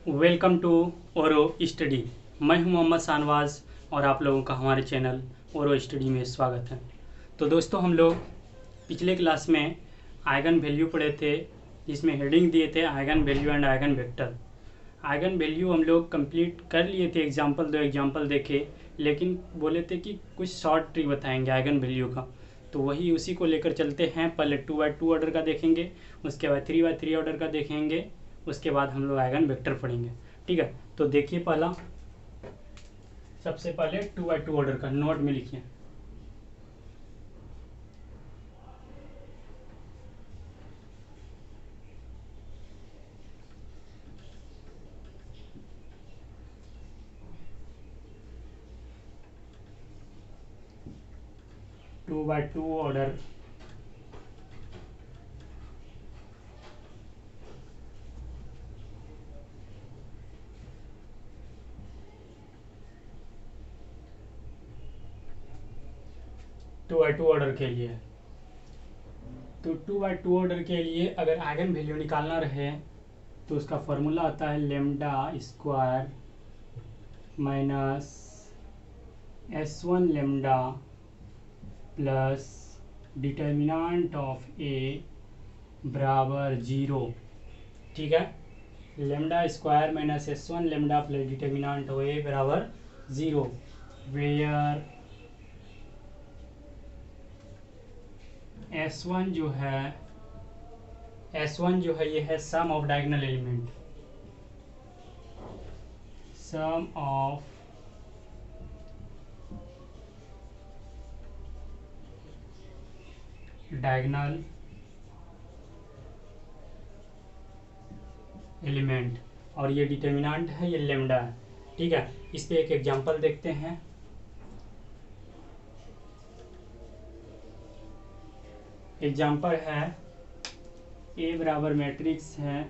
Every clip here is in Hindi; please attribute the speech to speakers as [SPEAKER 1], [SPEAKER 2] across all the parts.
[SPEAKER 1] वेलकम टू ओरो स्टडी। मैं हूं मोहम्मद शाहनवाज और आप लोगों का हमारे चैनल ओरो स्टडी में स्वागत है। तो दोस्तों, हम लोग पिछले क्लास में आइगन वैल्यू पढ़े थे, जिसमें हेडिंग दिए थे eigen value and eigen vector. Eigen value हम लोग कंप्लीट कर लिए थे, दो एग्जाम्पल देखे, लेकिन बोले थे कि कुछ शॉर्ट ट्रिक बताएंगे आइगन वैल्यू का। तो वही उसी को लेकर चलते हैं। पहले 2x2 ऑर्डर का देखेंगे, उसके बाद 3x3 ऑर्डर का देखेंगे, उसके बाद हम लोग आइगन वेक्टर पढ़ेंगे। ठीक है, तो देखिए पहला, सबसे पहले 2x2 ऑर्डर का नोट में लिखिए। Two by two order two by two order के लिए, तो 2x2 ऑर्डर के लिए अगर आइगन वैल्यू निकालना रहे तो उसका फॉर्मूला आता है lambda square minus S1 lambda plus determinant of A बराबर 0। ठीक है, lambda square minus S1 lambda plus determinant of A बराबर 0, वेयर S1 जो है ये है sum of diagonal element, sum of diagonal element, और ये डिटर्मिनेंट है, ये लेमडा है। ठीक है, इस पे एक एग्जांपल देखते हैं। एग्जांपल है ए बराबर मैट्रिक्स है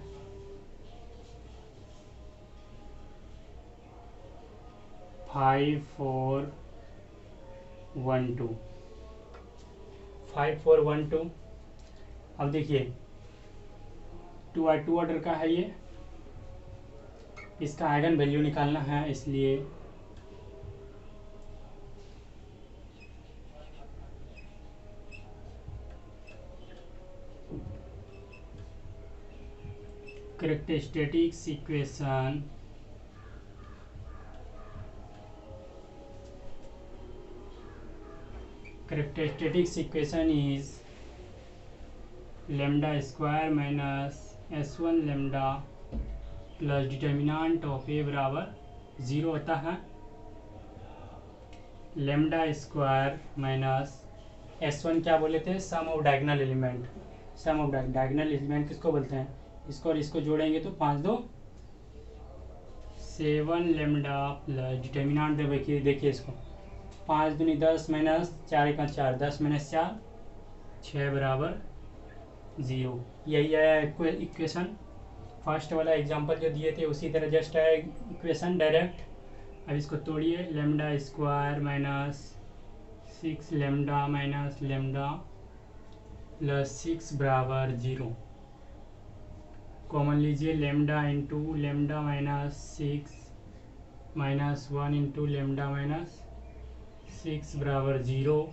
[SPEAKER 1] 5 4 1 2, 5 4 1 2। अब देखिए 2x2 ऑर्डर का है, ये इसका आइगन वैल्यू निकालना है, इसलिए characteristics equation is lambda square minus S1 lambda plus determinant of A बराबर 0 होता है। लेमडा स्क्वायर माइनस S1 क्या बोले थे, sum of diagonal element. Sum of diagonal element किसको बोलते हैं, इसको और इसको जोड़ेंगे तो 5 2 7 लेमडा प्लस डिटर्मिनेंट देखिए इसको 5 दूनी 10 माइनस 4 1 4, 10 माइनस 4 6 बराबर 0। यही आया इक्वेशन। फर्स्ट वाला एग्जांपल जो दिए थे उसी तरह जस्ट आया इक्वेशन डायरेक्ट। अब इसको तोड़िए, lambda square minus 6 lambda minus lambda plus 6 बराबर 0। कॉमन लीजिए, lambda into lambda minus 6 minus 1 into lambda minus 6 बराबर 0।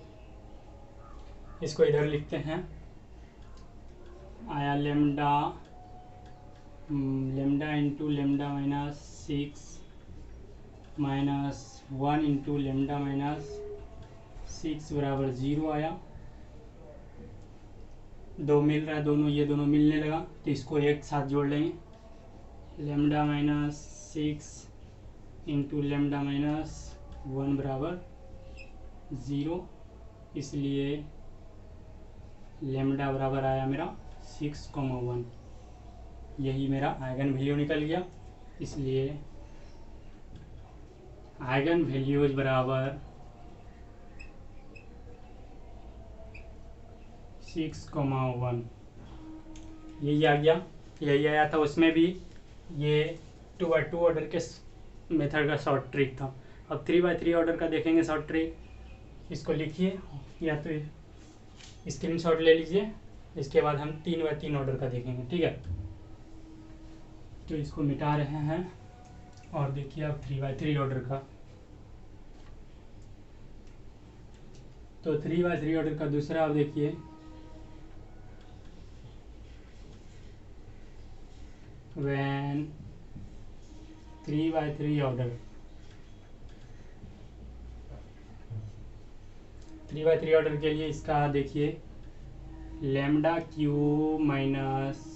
[SPEAKER 1] इसको इधर लिखते हैं, आया lambda into lambda minus 6 minus 1 into lambda minus 6 बराबर 0 आया। दो मिल रहा है, ये दोनों मिलने लगा, तो इसको एक साथ जोड़ लेंगे, lambda minus 6 into lambda minus 1 बराबर 0। इसलिए लेमडा बराबर आया मेरा 6,1। यही मेरा आइगन वैल्यू निकल गया। इसलिए आइगन वैल्यूज बराबर 6,1 यही आ गया। यही आया था उसमें भी, ये 2x2 ऑर्डर के मेथड का शॉर्ट ट्रिक था। अब 3x3 ऑर्डर का देखेंगे शॉर्ट ट्रिक। इसको लिखिए या तो स्क्रीनशॉट ले लीजिए, इसके बाद हम 3x3 ऑर्डर का देखेंगे। ठीक है, तो इसको मिटा रहे हैं और देखिए अब 3x3 ऑर्डर का, तो 3x3 ऑर्डर का दूसरा अब देखिए when 3x3 order, 3x3 order के लिए इसका देखिए lambda cube minus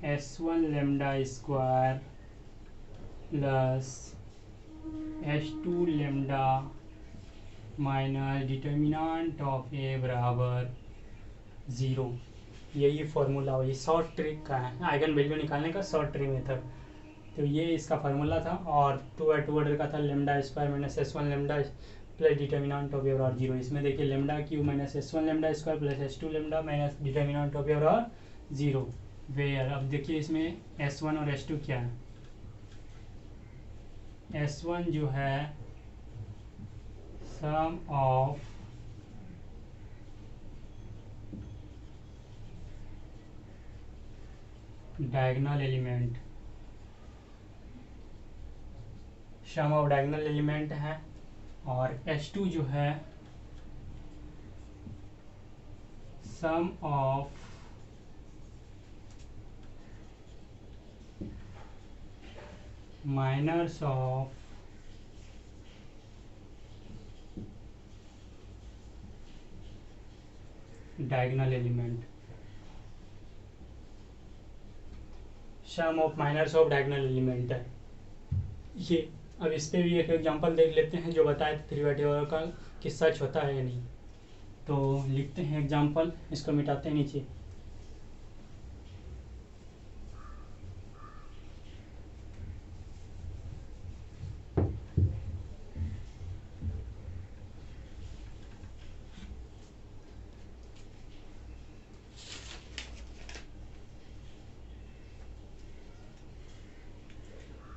[SPEAKER 1] S1 lambda square plus S2 lambda minus determinant of A बराबर 0। यही फार्मूला हो, ये शॉर्ट ट्रिक का है, आइगन वैल्यू निकालने का शॉर्ट ट्रिक मेथड। तो ये इसका फार्मूला था और 2x2 ऑर्डर का था lambda square minus S1 lambda plus determinant of A बराबर 0। इसमें देखिए lambda cube minus S1 lambda square plus S2 lambda minus determinant of A बराबर 0 वेयर। अब देखिए इसमें S1 और S2 क्या है, S1 जो है sum of diagonal element, sum of diagonal element है, और S2 जो है sum of minors of diagonal element, sum of minors of diagonal element है ये। अब इस पे भी एक एग्जांपल देख लेते हैं जो बताया 3/2 का कि सच होता है या नहीं। तो लिखते हैं एग्जांपल, इसको मिटाते हैं नीचे।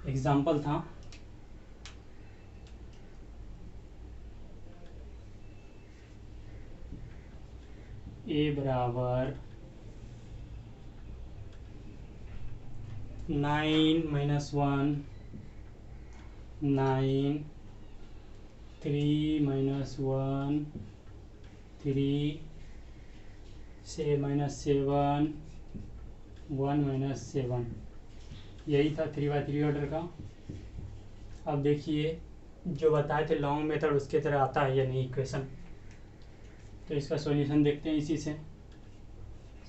[SPEAKER 1] एग्जाम्पल था a बराबर 9 - 1 9 3 - 1 3 से -7 1 - 7, यही था 3/3 ऑर्डर का। अब देखिए जो बताए थे लॉन्ग मेथड उसके तरह आता है या नहीं इक्वेशन, तो इसका सॉल्यूशन देखते हैं। इसी से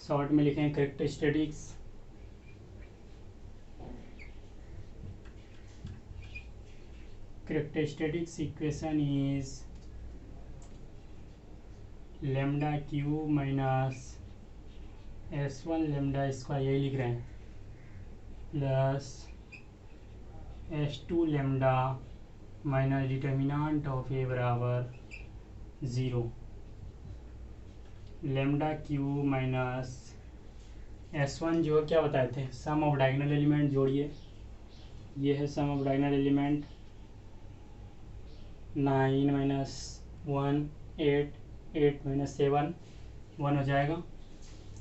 [SPEAKER 1] शॉर्ट में लिखें characteristics equation is lambda cube minus S1 lambda square, यही लिख रहे हैं, plus S2 lambda minus determinant of A बराबर 0। लैम्डा क्यूब माइनस S1 जो क्या बताए थे, सम ऑफ डायगोनल एलिमेंट जोड़िए, ये है सम ऑफ डायगोनल एलिमेंट 9 - 1 8 8 - 7 1 हो जाएगा।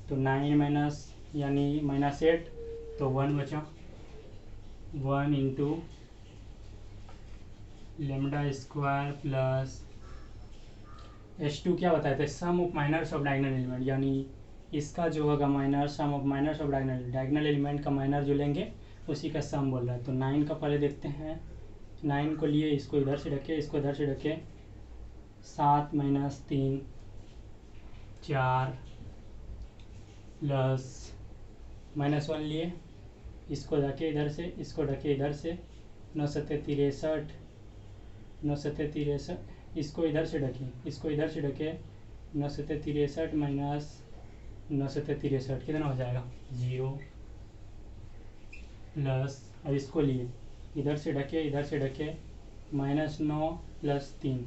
[SPEAKER 1] तो 9 माइनस यानी -8, तो 1 बचा, 1 into lambda square plus S2 क्या बताए थे, sum of minors of diagonal element, यानी इसका जो होगा minor, sum of minors of diagonal element का माइनर जो लेंगे उसी का सम बोल रहा है। तो 9 का पहले देखते हैं, 9 को लिए इसको इधर से रखे, इसको इधर से रखे, 7 - 3 4 प्लस -1 लिए, इसको रखे इधर से, इसको रखे इधर से, 9 × 7 = 63 9 × 7 = 63, इसको इधर से ढके, इसको इधर से ढके, 9 × 7 = 63 माइनस 9 × 7 = 63 कितना हो जाएगा 0, प्लस अब इसको लिए इधर से ढके, इधर से ढके, -9 + 3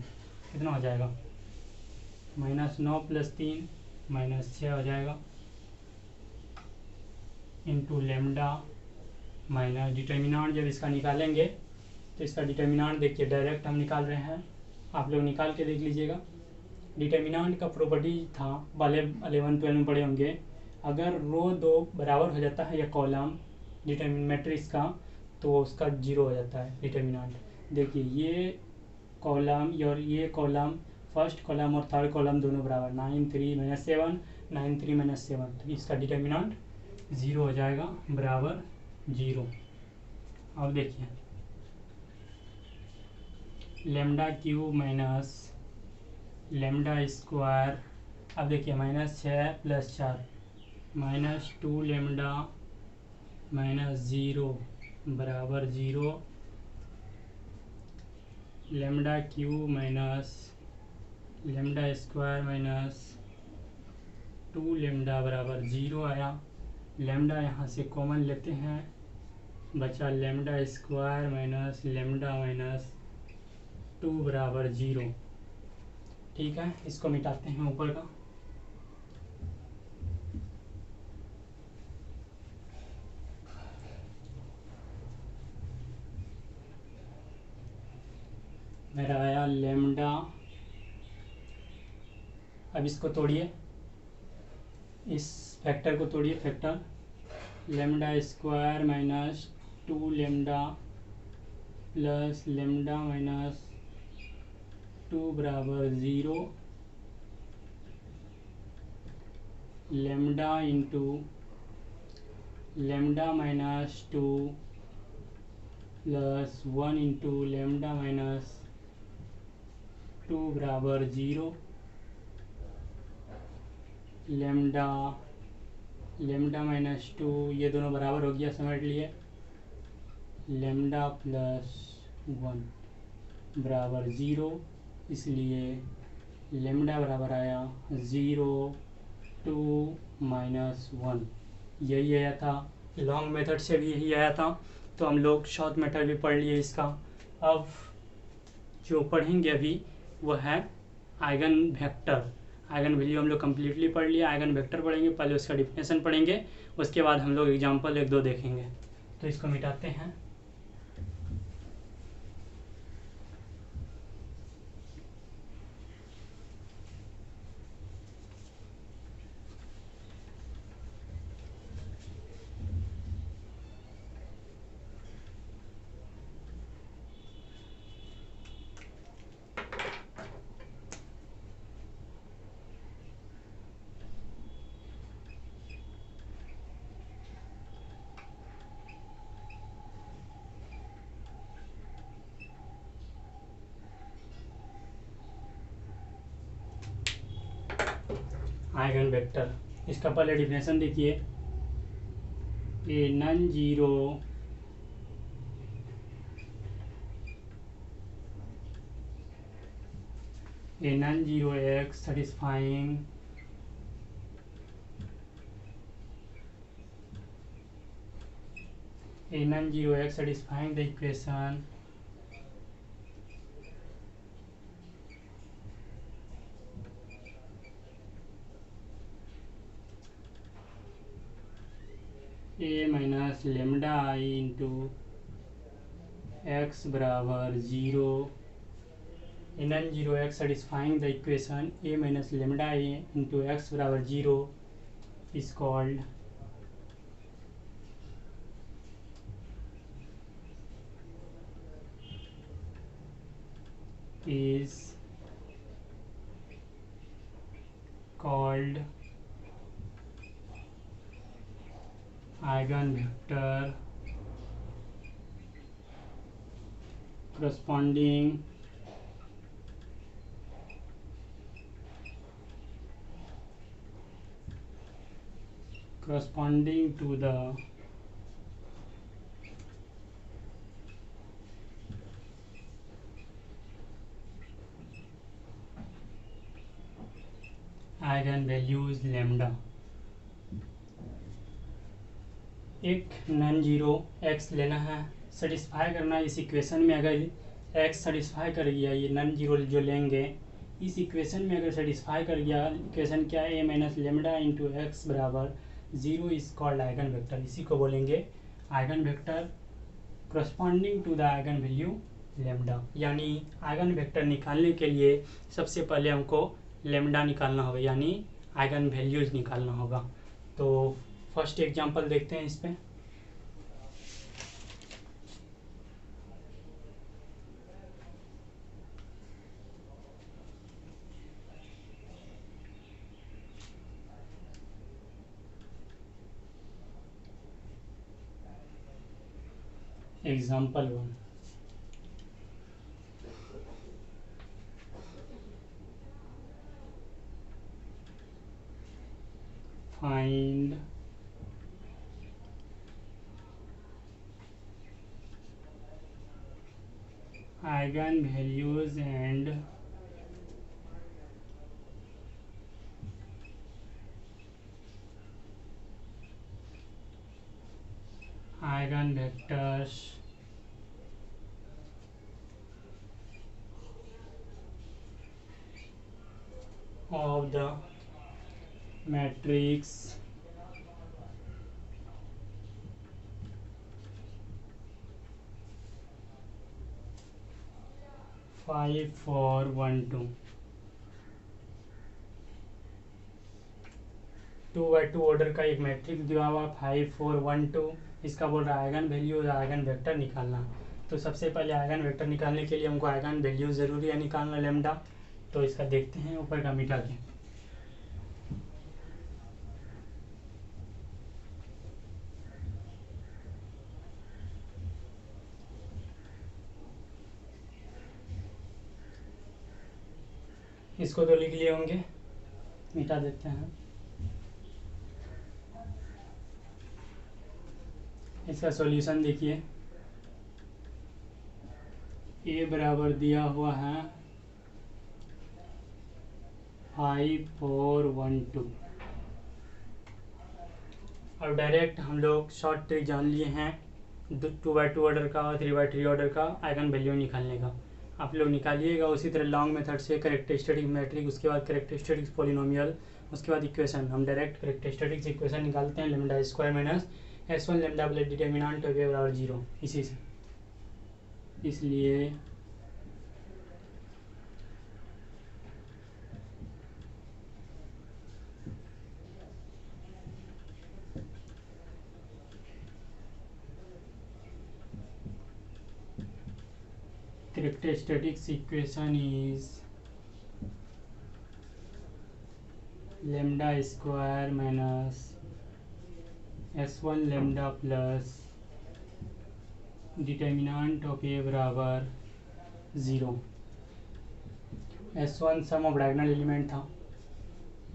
[SPEAKER 1] कितना हो जाएगा, -9 + 3 -6 हो जाएगा, इंटू लैम्डा माइनस डिटर्मिनेंट। जब इसका निकालेंगे तो इसका डिटर्मिनेंट देखिए डायरेक्ट हम निकाल रहे हैं, आप लोग निकाल के देख लीजिएगा। डिटर्मिनेंट का प्रॉपर्टी था, वाले 11 12 में पढ़े होंगे, अगर रो 2 बराबर हो जाता है या कॉलम मैट्रिक्स का, तो उसका 0 हो जाता है डिटर्मिनेंट। देखिए ये कॉलम और ये कॉलम, फर्स्ट कॉलम और थर्ड कॉलम दोनों बराबर, 9 3 - 7 9 3 - 7, तो इसका डिटर्मिनेंट 0 हो जाएगा, बराबर 0। अब देखिए lambda cube minus lambda square, अब देखिए -6 + 4 -2 लेमडा -0 बराबर 0। Lambda cube minus lambda square minus 2 lambda बराबर 0 आया। लेमडा यहाँ से कॉमन लेते हैं, बचा लेमडा स्क्वायर माइनस लेमडा -2 बराबर 0। ठीक है, इसको मिटाते हैं ऊपर का। मेरा आया लेमडा, अब इसको तोड़िए, इस फैक्टर को तोड़िए, factor lambda square minus 2 lambda plus lambda -2 बराबर 0। Lambda into lambda -2 plus 1 into lambda -2 बराबर 0। लेमडा -2 ये दोनों बराबर हो गया, समझ लिए। लेमडा प्लस 1 बराबर 0, इसलिए लेमडा बराबर आया 0 2 -1। यही आया था, लॉन्ग मेथड से भी यही आया था, तो हम लोग शॉर्ट मेथड भी पढ़ लिए इसका। अब जो पढ़ेंगे अभी वो है आइगन वेक्टर। आइगन वैल्यू हम लोग कम्प्लीटली पढ़ लिया, आइगन वेक्टर पढ़ेंगे, पहले उसका डिफिनेशन पढ़ेंगे, उसके बाद हम लोग एग्जाम्पल 1 2 देखेंगे। तो इसको मिटाते हैं। आइगन वेक्टर, इसका पहले डिफिनेशन देखिए। A non zero x satisfying the equation a minus lambda I into x बराबर 0। a non-zero x satisfying the equation a minus lambda I into x बराबर 0 is called eigenvector corresponding to the eigen values lambda. एक नॉन जीरो एक्स लेना है, सेटिस्फाई करना है इस इक्वेशन में। अगर एक्स सेटिस्फाई कर गया, ये नॉन जीरो जो लेंगे इस इक्वेशन में अगर सेटिस्फाई कर गया, इक्वेशन क्या है, A minus lambda into X बराबर 0 इज कॉल्ड आइगन वेक्टर। इसी को बोलेंगे eigenvector corresponding to the eigenvalue lambda. यानी आइगन वेक्टर निकालने के लिए सबसे पहले हमको लेमडा निकालना होगा, यानी आइगन वैल्यूज निकालना होगा। तो फर्स्ट एग्जांपल देखते हैं इस पे। Example 1, find eigen values and eigen vectors of the matrix 5 4 1 2। 2x2 order का एक मैट्रिक्स दिया हुआ 5 4 1 2। इसका बोल रहा है आइगन वैल्यू और आइगन वेक्टर निकालना। तो सबसे पहले आइगन वेक्टर निकालने के लिए हमको आइगन वैल्यू ज़रूरी है निकालना लैम्डा। तो इसका देखते हैं ऊपर का मिटा के। इसको तो लिख लिए होंगे, मिटा देते हैं। इसका सॉल्यूशन देखिए, ए बराबर दिया हुआ है 5 4 1 2। और डायरेक्ट हम लोग शॉर्ट ट्रिक जान लिए हैं 2x2 ऑर्डर का और 3x3 ऑर्डर का आइगन वैल्यू निकालने का। आप लोग निकालिएगा उसी तरह लॉन्ग मेथड से कैरेक्टरिस्टिक मैट्रिक, उसके बाद कैरेक्टरिस्टिक पॉलिनोमियल, उसके बाद इक्वेशन। हम डायरेक्ट कैरेक्टरिस्टिक इक्वेशन निकालते हैं lambda square minus s1 lambda plus determinant बराबर 0 इसी से। इसलिए characteristic equation is lambda square minus s1 lambda plus determinant of A बराबर 0। s1 sum of diagonal element था,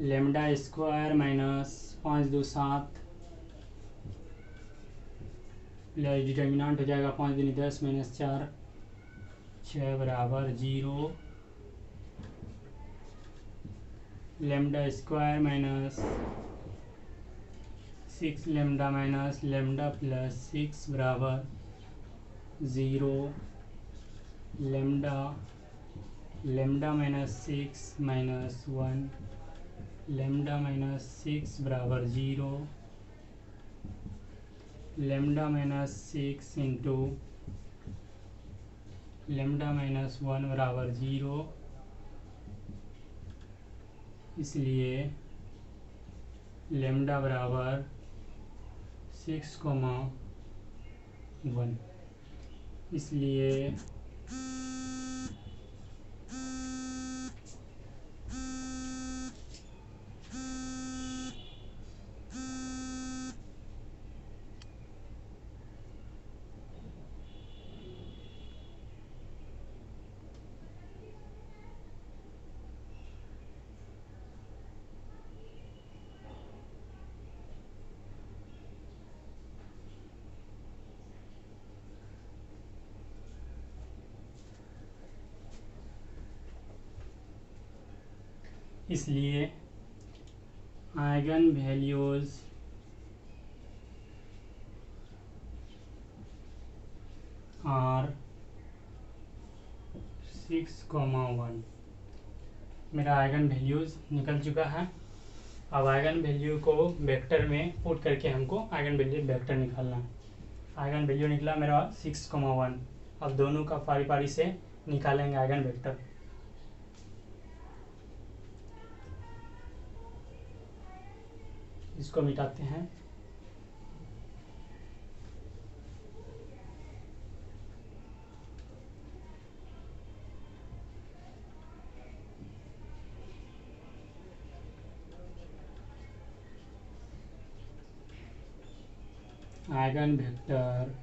[SPEAKER 1] lambda square minus 5 2 7 plus determinant हो जाएगा 5 दूनी 10 माइनस 4 6 बराबर 0। Lambda square minus 6 lambda minus lambda plus 6 बराबर 0। Lambda minus 6 minus 1 lambda minus 6 बराबर 0। Lambda minus 6 into lambda minus 1 बराबर 0। इसलिए लैम्डा बराबर 6,1। इसलिए इसलिए आइगन वैल्यूज आर 6,1। मेरा आइगन वैल्यूज निकल चुका है। अब आइगन वैल्यू को वेक्टर में पुट करके हमको आइगन वैल्यू वेक्टर निकालना है। आइगन वैल्यू निकला मेरा 6,1। अब दोनों का पारी पारी से निकालेंगे आइगन वेक्टर। इसको मिटाते हैं। Eigen vector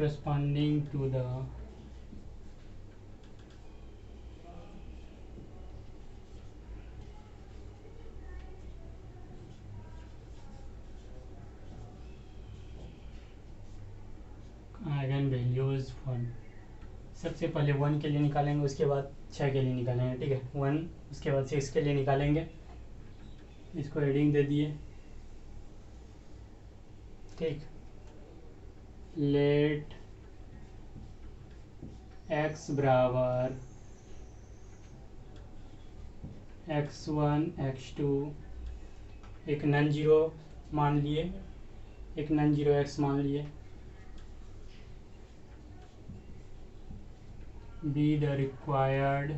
[SPEAKER 1] corresponding to the eigen values 1। सबसे पहले 1 के लिए निकालेंगे, उसके बाद 6 के लिए निकालेंगे। ठीक है, 1 उसके बाद 6 के लिए निकालेंगे। इसको हेडिंग दे दिए। ठीक, लेट x बराबर x1 x2, एक नॉन जीरो मान लिए, एक नॉन जीरो x मान लिए, be the required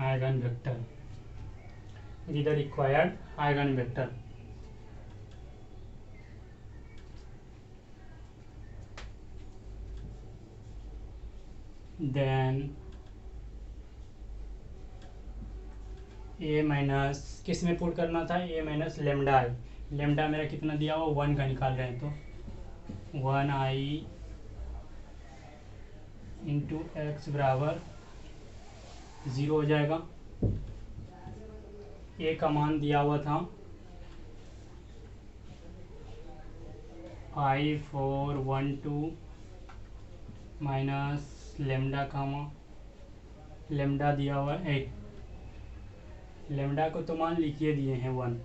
[SPEAKER 1] eigenvector, be the required eigenvector। then a minus किस में पुट करना था, a minus lambda I. Lambda मेरा कितना दिया हुआ 1 का निकाल रहे हैं, तो 1i इंटू एक्स बराबर 0 हो जाएगा। a का मान दिया हुआ था 5 4 1 2 माइनस लेमडा का मान, लेमडा दिया हुआ 8। लेमडा को तो मान लिखिए दिए हैं 1।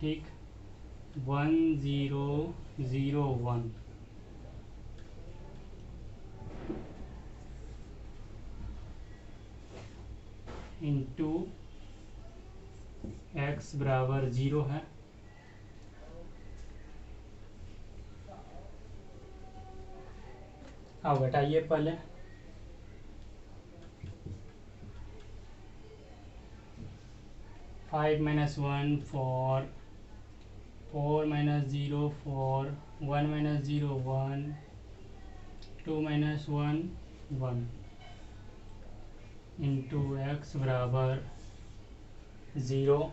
[SPEAKER 1] ठीक, 1 0 0 1 इंटू एक्स बराबर 0 है। अब घटाइए पहले, 5 minus 1 4, 4 minus 0 4, 1 minus 0 1, 2 minus 1 1 into X बराबर 0।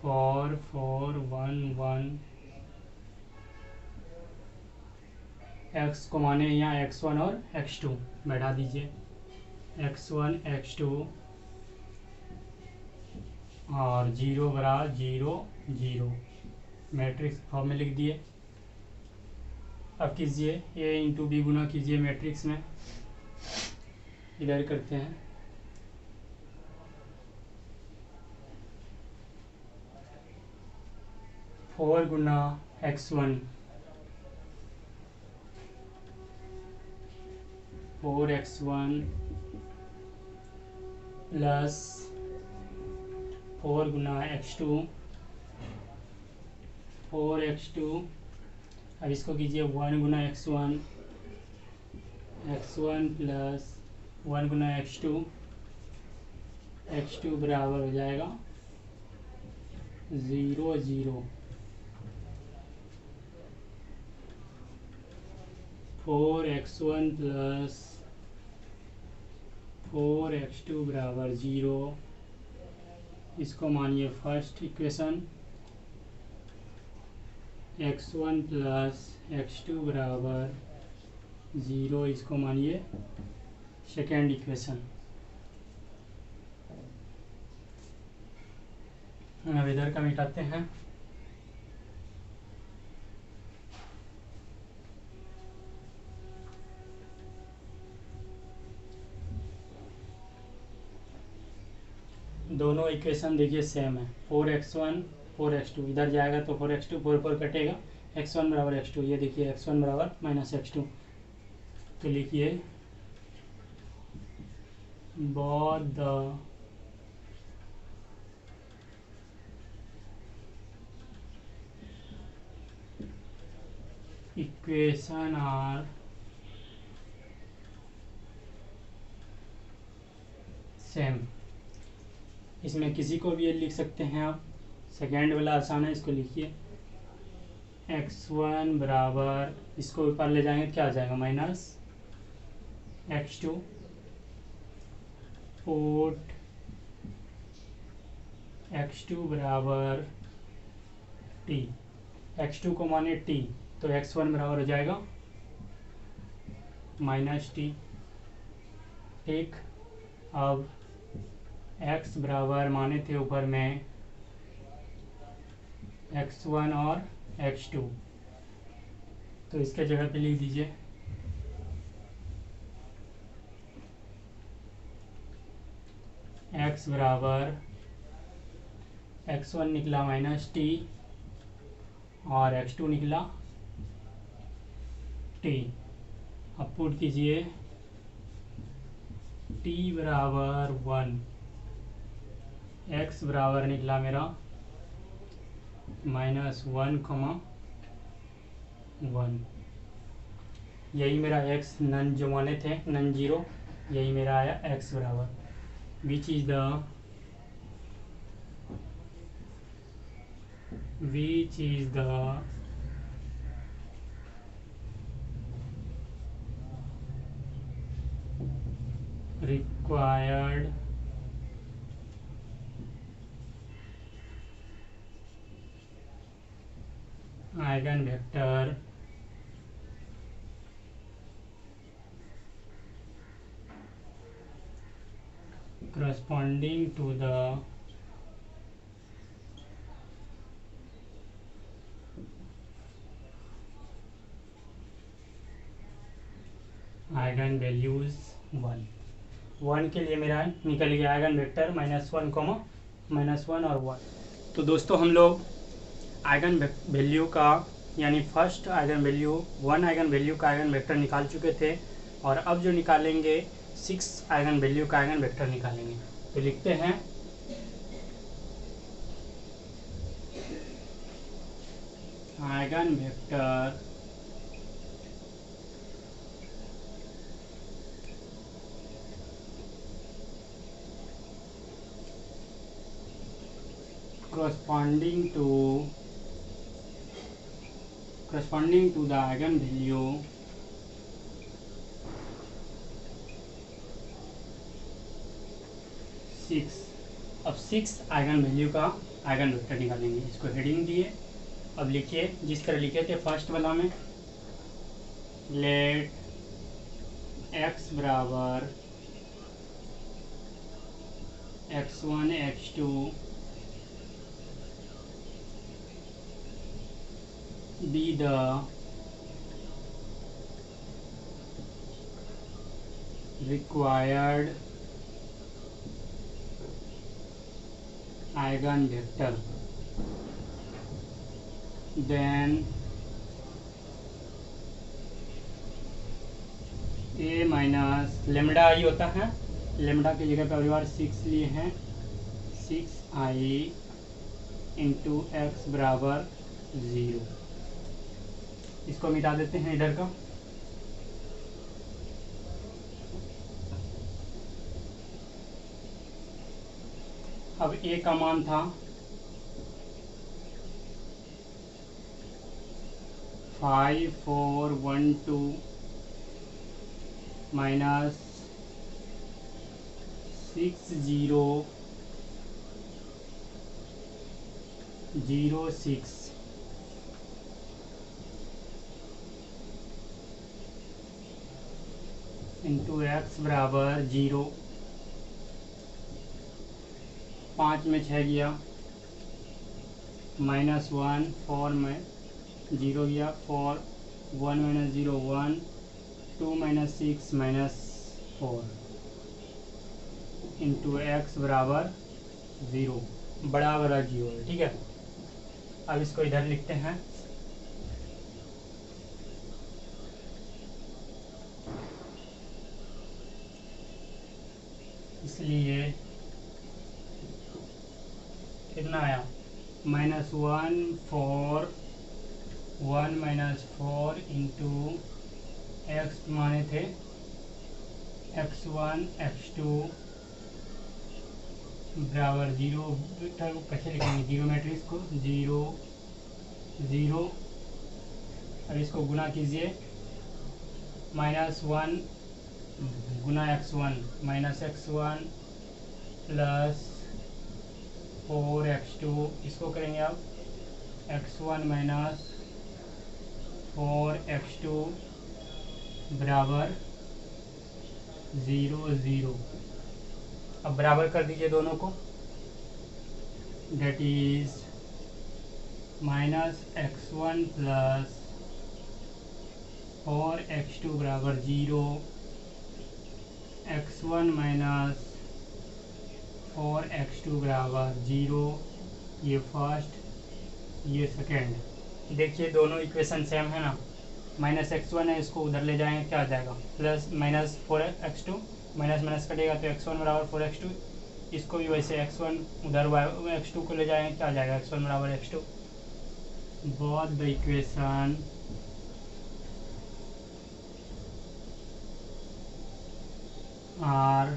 [SPEAKER 1] 4 4 1 1, एक्स को माने यहाँ x1 और x2 बैठा दीजिए, x1 x2 और 0 बराबर 0 0 मैट्रिक्स फॉर्म में लिख दिए। अब कीजिए a इंटू बी गुना कीजिए मैट्रिक्स में, इधर करते हैं। फोर गुना x1 4x1 प्लस 4 गुना x2 4x2। अब इसको कीजिए 1 गुना x1 प्लस 1 गुना x2 बराबर हो जाएगा 0 0। 4x1 प्लस 4x2 बराबर 0। इसको मानिए first equation, x1 plus x2 बराबर 0, इसको मानिए सेकेंड इक्वेशन। अब इधर का मिटाते हैं। दोनों इक्वेशन देखिए सेम है, 4x1 4x2, इधर जाएगा तो 4x2 4 4 कटेगा, x1 बराबर x2। ये देखिए x1 बराबर माइनस x2, तो लिखिए both the equation are same. इसमें किसी को भी ये लिख सकते हैं आप, सेकेंड वाला आसान है, इसको लिखिए x1 बराबर, इसको ऊपर ले जाएंगे तो क्या आ जाएगा, माइनस x2 पुट x2 बराबर t, x2 को माने t, तो x1 बराबर हो जाएगा माइनस टी। ठीक, अब x बराबर माने थे ऊपर में x1 और x2, तो इसके जगह पे लिख दीजिए x बराबर x1 निकला माइनस टी और x2 निकला t। अब पुट कीजिए t बराबर 1, x बराबर निकला मेरा माइनस 1,1, यही मेरा x नन जो माने थे नन जीरो, यही मेरा आया x बराबर, which is the required eigenvector corresponding to the eigen values 1 के लिए मेरा निकल गया आइगन वेक्टर -1, -1 और 1। तो दोस्तों हम लोग आइगन वैल्यू का यानी first eigen value 1 eigen value का आइगन वेक्टर निकाल चुके थे, और अब जो निकालेंगे 6 आइगन वैल्यू का आइगन वेक्टर निकालेंगे। तो लिखते हैं eigen vector corresponding to the eigenvalue six. अब 6 आइगन वैल्यू का आइगन वेक्टर निकालेंगे, इसको हेडिंग दिए। अब लिखिए जिस तरह लिखे थे फर्स्ट वाला में, लेट x बराबर x1 x2 be the required eigenvector, then a minus lambda I होता है, लेमडा की जगह पर बार 6 लिए हैं, 6i इंटू एक्स बराबर 0। इसको मिटा देते हैं इधर का। अब a का मान था 5412 माइनस 6006 इंटू एक्स बराबर 0। 5 में 6 गया, -1, 4 में 0 गया, 4, 1 माइनस 0 1, 2 माइनस 6 -4 इंटू एक्स बराबर 0, बड़ा वाला 0 है। ठीक है, अब इसको इधर लिखते हैं। इसलिए कितना आया, -1 4 1 -4 इंटू एक्स माने थे x1 x2 बराबर 0, कैसे लिखेंगे 0 मैट्रिक्स को, 0 0 अब इसको गुना कीजिए, -1 गुना x1 -x1 प्लस 4x2, इसको करेंगे अब x1 माइनस 4x2 बराबर 0 0। अब बराबर कर दीजिए दोनों को, date is -x1 plus 4x2 बराबर 0, x1 माइनस 4x2 बराबर 0। ये फर्स्ट, ये सेकेंड। देखिए दोनों इक्वेशन सेम है ना, -x1 है, इसको उधर ले जाएंगे क्या आ जाएगा, प्लस -4x2, माइनस माइनस कटेगा तो x1 बराबर 4x2, इसको भी वैसे x1 उधर x2 को ले जाएंगे क्या आ जाएगा, x1 बराबर x2। Both the equation are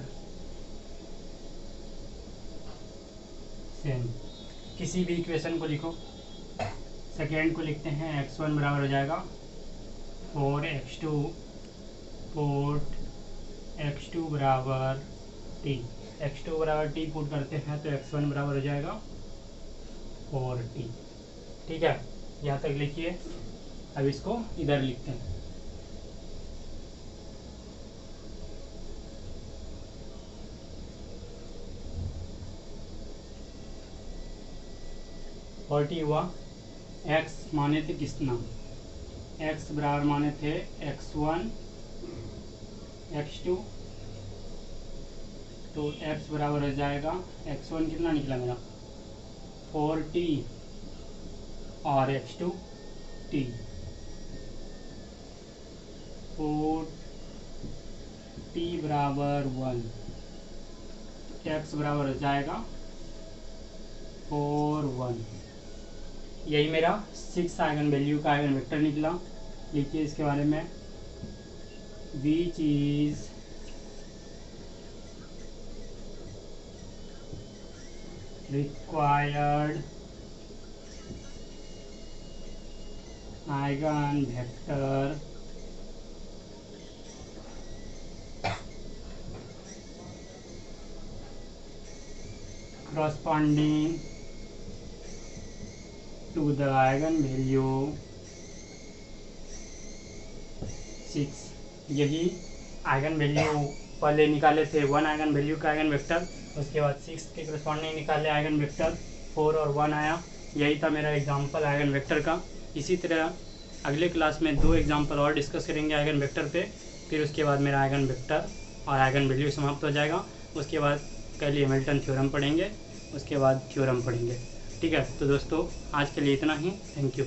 [SPEAKER 1] same. किसी भी इक्वेशन को लिखो, सेकेंड को लिखते हैं x1 बराबर हो जाएगा 4x2 पुट x2 बराबर t, x2 बराबर t पुट करते हैं तो x1 बराबर हो जाएगा 4t। ठीक है, यहाँ तक लिखिए। अब इसको इधर लिखते हैं, और टी हुआ। x माने थे कितना, x बराबर माने थे x1 x2, तो x बराबर हो जाएगा x1 कितना निकला मेरा 4t और x2 t, 4t बराबर 1, x बराबर हो जाएगा 4 1। यही मेरा 6 आइगन वैल्यू का आइगन वेक्टर निकला। लिखिए इसके बारे में, which is required eigen vector corresponding to the eigen value 6। यही आइगन वैल्यू पहले निकाले थे 1 आइगन वैल्यू का आइगन वेक्टर, उसके बाद 6 के करस्पॉन्डिंग निकाले आइगन वेक्टर, 4 और 1 आया। यही था मेरा एग्जांपल आइगन वेक्टर का। इसी तरह अगले क्लास में 2 एग्जांपल और डिस्कस करेंगे आइगन वेक्टर पे, फिर उसके बाद मेरा आइगन वेक्टर और आइगन वैल्यू समाप्त हो जाएगा। उसके बाद पहले हैमिल्टन थ्योरम पढ़ेंगे, उसके बाद थ्योरम पढ़ेंगे। ठीक है, तो दोस्तों आज के लिए इतना ही। Thank you.